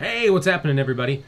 Hey, what's happening, everybody?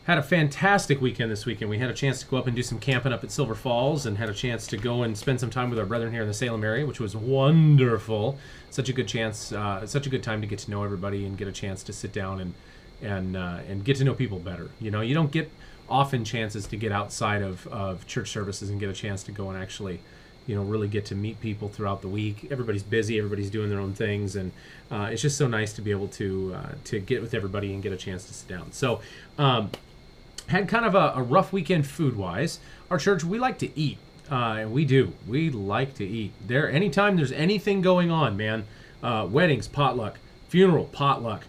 Had a fantastic weekend this weekend. We had a chance to go up and do some camping up at Silver Falls and had a chance to go and spend some time with our brethren here in the Salem area, which was wonderful. Such a good chance, such a good time to get to know everybody and get a chance to sit down and get to know people better. You know, you don't get often chances to get outside of church services and get a chance to go and actually, you know, really get to meet people throughout the week. Everybody's busy, everybody's doing their own things, and it's just so nice to be able to get with everybody and get a chance to sit down. So, had kind of a rough weekend food-wise. Our church, we like to eat. And we do. We like to eat. Anytime there's anything going on, man, weddings, potluck, funeral, potluck,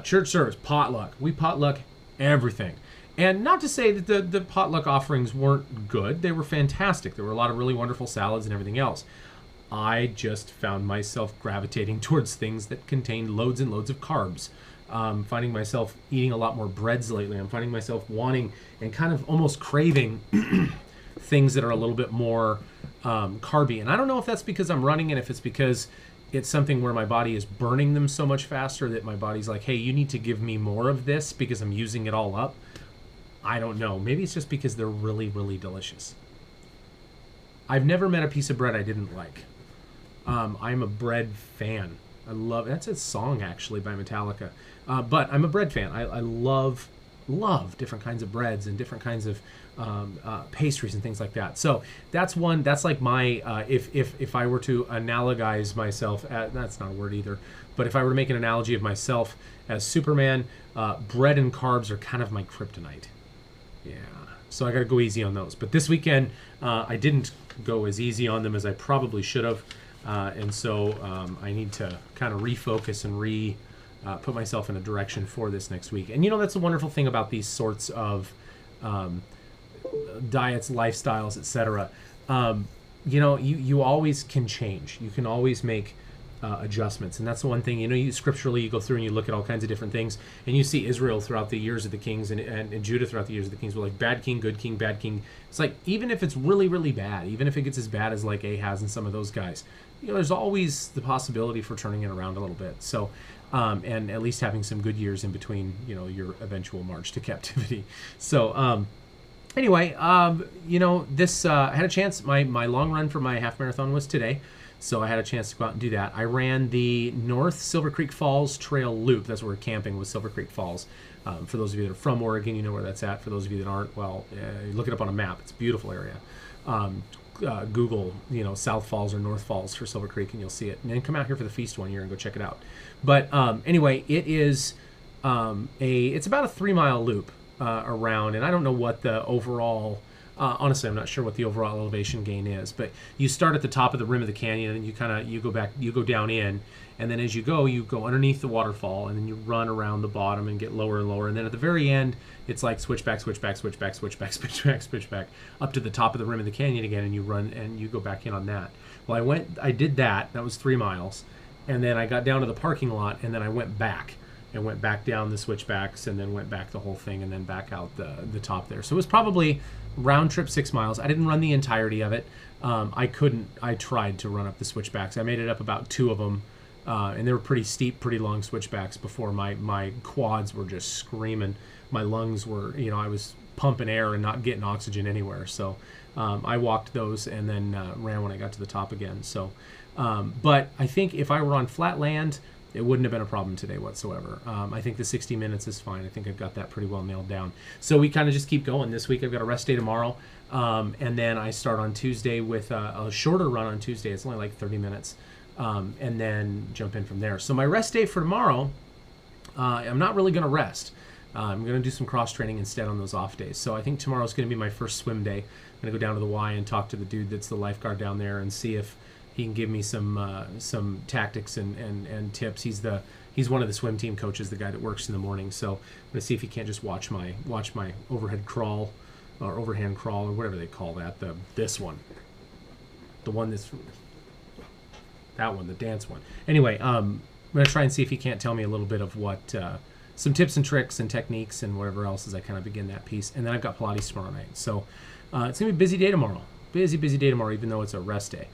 church service, potluck. We potluck everything. And not to say that the potluck offerings weren't good. They were fantastic. There were a lot of really wonderful salads and everything else. I just found myself gravitating towards things that contained loads and loads of carbs. Finding myself eating a lot more breads lately. I'm finding myself wanting and kind of almost craving things that are a little bit more carby. And I don't know if that's because I'm running and if it's because it's something where my body is burning them so much faster that my body's like, hey, you need to give me more of this because I'm using it all up. I don't know. Maybe it's just because they're really, really delicious. I've never met a piece of bread I didn't like. I'm a bread fan. I love, that's a song actually by Metallica. But I'm a bread fan. I love different kinds of breads and different kinds of pastries and things like that. So that's like my, if I were to analogize myself, that's not a word either, but if I were to make an analogy of myself as Superman, bread and carbs are kind of my kryptonite. Yeah, so I got to go easy on those. But this weekend, I didn't go as easy on them as I probably should have. And so I need to kind of refocus and put myself in a direction for this next week. And, you know, that's the wonderful thing about these sorts of diets, lifestyles, etc. You know, you always can change. You can always make adjustments. And that's the one thing, you know, you scripturally, you go through and you look at all kinds of different things. And you see Israel throughout the years of the kings and Judah throughout the years of the kings were like bad king, good king, bad king. It's like, even if it's really, really bad, even if it gets as bad as like Ahaz and some of those guys, you know, there's always the possibility for turning it around a little bit. So, and at least having some good years in between, you know, your eventual march to captivity. So, anyway, you know, this, I had a chance, my long run for my half marathon was today. So I had a chance to go out and do that. I ran the North Silver Creek Falls Trail Loop. That's where we're camping, with Silver Creek Falls. For those of you that are from Oregon, you know where that's at. For those of you that aren't, well, look it up on a map. It's a beautiful area. Google, you know, South Falls or North Falls for Silver Creek, and you'll see it. And then come out here for the feast one year and go check it out. But anyway, it is it's about a 3-mile loop around, and I don't know what the overall. Honestly, I'm not sure what the overall elevation gain is, but you start at the top of the rim of the canyon, and you go down in, and then as you go underneath the waterfall, and then you run around the bottom and get lower and lower, and then at the very end, it's like switchback, switchback, switchback, switchback, switchback, switchback, up to the top of the rim of the canyon again, and you run and you go back in on that. Well, I did that. That was 3 miles, and then I got down to the parking lot, and then I went back. And went back down the switchbacks, and then went back the whole thing, and then back out the top there. So it was probably round trip 6 miles. I didn't run the entirety of it. I tried to run up the switchbacks. I made it up about 2 of them, and they were pretty steep, pretty long switchbacks before my quads were just screaming. My lungs were, you know, I was pumping air and not getting oxygen anywhere. So I walked those and then ran when I got to the top again. So, but I think if I were on flat land, it wouldn't have been a problem today whatsoever. I think the 60 minutes is fine. I think I've got that pretty well nailed down. So we kind of just keep going. This week I've got a rest day tomorrow. And then I start on Tuesday with a shorter run on Tuesday. It's only like 30 minutes. And then jump in from there. So my rest day for tomorrow, I'm not really going to rest. I'm going to do some cross training instead on those off days. So I think tomorrow's going to be my first swim day. I'm going to go down to the Y and talk to the dude that's the lifeguard down there and see if he can give me some tactics and tips. He's one of the swim team coaches, the guy that works in the morning. So I'm gonna see if he can't just watch my overhead crawl or overhand crawl or whatever they call that. This one, the one that's that one, the dance one. Anyway, I'm gonna try and see if he can't tell me a little bit of what some tips and tricks and techniques and whatever else as I kind of begin that piece. And then I've got Pilates tomorrow night. So it's gonna be a busy day tomorrow. Busy day tomorrow, even though it's a rest day.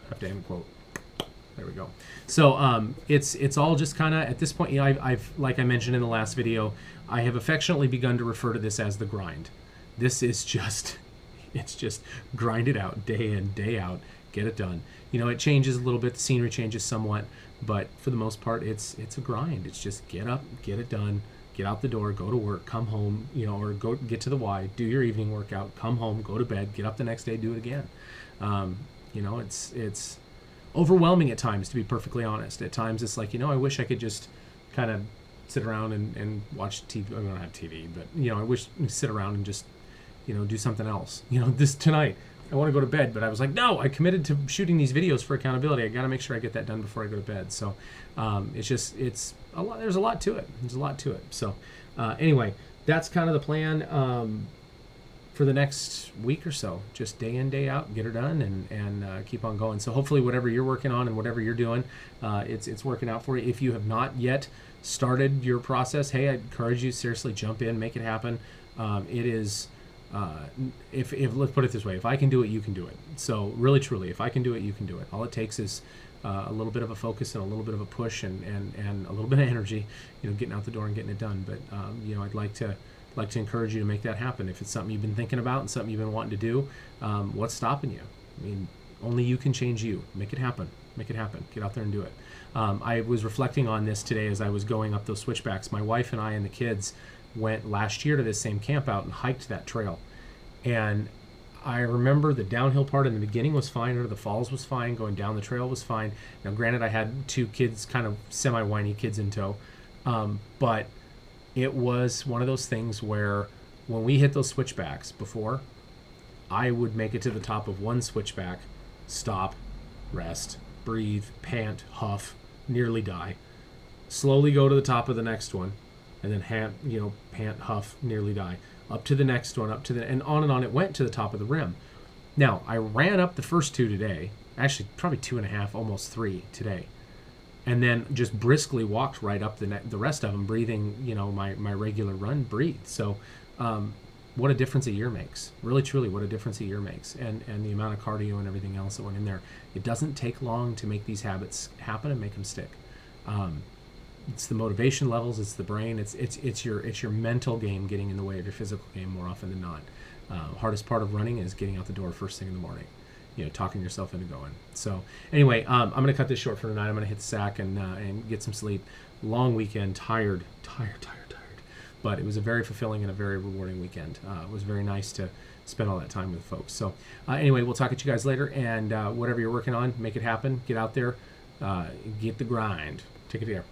Have to end quote. There we go. So it's all just kind of at this point. You know, I've like I mentioned in the last video, I have affectionately begun to refer to this as the grind. This is just, it's just grind it out day in, day out, get it done. You know, it changes a little bit. The scenery changes somewhat, but for the most part, it's a grind. It's just get up, get it done, get out the door, go to work, come home, you know, or go get to the Y, do your evening workout, come home, go to bed, get up the next day, do it again. You know, it's overwhelming at times, to be perfectly honest. At times it's like, you know, I wish I could just kind of sit around and watch TV. I don't have TV, but, you know, I wish I could sit around and just, you know, do something else. You know, this tonight, I want to go to bed, but I was like, no, I committed to shooting these videos for accountability. I got to make sure I get that done before I go to bed. So it's a lot. There's a lot to it. There's a lot to it. So anyway, that's kind of the plan for the next week or so. Just day in, day out, get her done, and keep on going. So hopefully whatever you're working on and whatever you're doing, it's working out for you. If you have not yet started your process, hey, I encourage you, seriously, jump in, make it happen. It is... if let's put it this way, if I can do it, you can do it. So really, truly, if I can do it, you can do it. All it takes is a little bit of a focus and a little bit of a push and a little bit of energy, you know, getting out the door and getting it done. But you know, I'd like to encourage you to make that happen. If it's something you've been thinking about and something you've been wanting to do, what's stopping you? I mean, only you can change you. Make it happen. Make it happen. Get out there and do it. I was reflecting on this today as I was going up those switchbacks. My wife and I and the kids went last year to this same camp out and hiked that trail. And I remember the downhill part in the beginning was fine, or the falls was fine, going down the trail was fine. Now, granted, I had two kids, kind of semi-whiny kids in tow, but it was one of those things where when we hit those switchbacks before, I would make it to the top of one switchback, stop, rest, breathe, pant, huff, nearly die, slowly go to the top of the next one, and then pant, huff, nearly die, up to the next one, and on it went to the top of the rim. Now, I ran up the first two today, actually probably 2.5, almost 3 today, and then just briskly walked right up the rest of them, breathing, you know, my regular run breathe. So what a difference a year makes. Really, truly, what a difference a year makes. And the amount of cardio and everything else that went in there. It doesn't take long to make these habits happen and make them stick. It's the motivation levels, it's the brain, it's your mental game getting in the way of your physical game more often than not. Hardest part of running is getting out the door first thing in the morning, you know, talking yourself into going. So anyway, I'm going to cut this short for tonight. I'm going to hit the sack and get some sleep. Long weekend, tired. But it was a very fulfilling and a very rewarding weekend. It was very nice to spend all that time with folks. So anyway, we'll talk at you guys later, and whatever you're working on, make it happen. Get out there, get the grind. Take it here.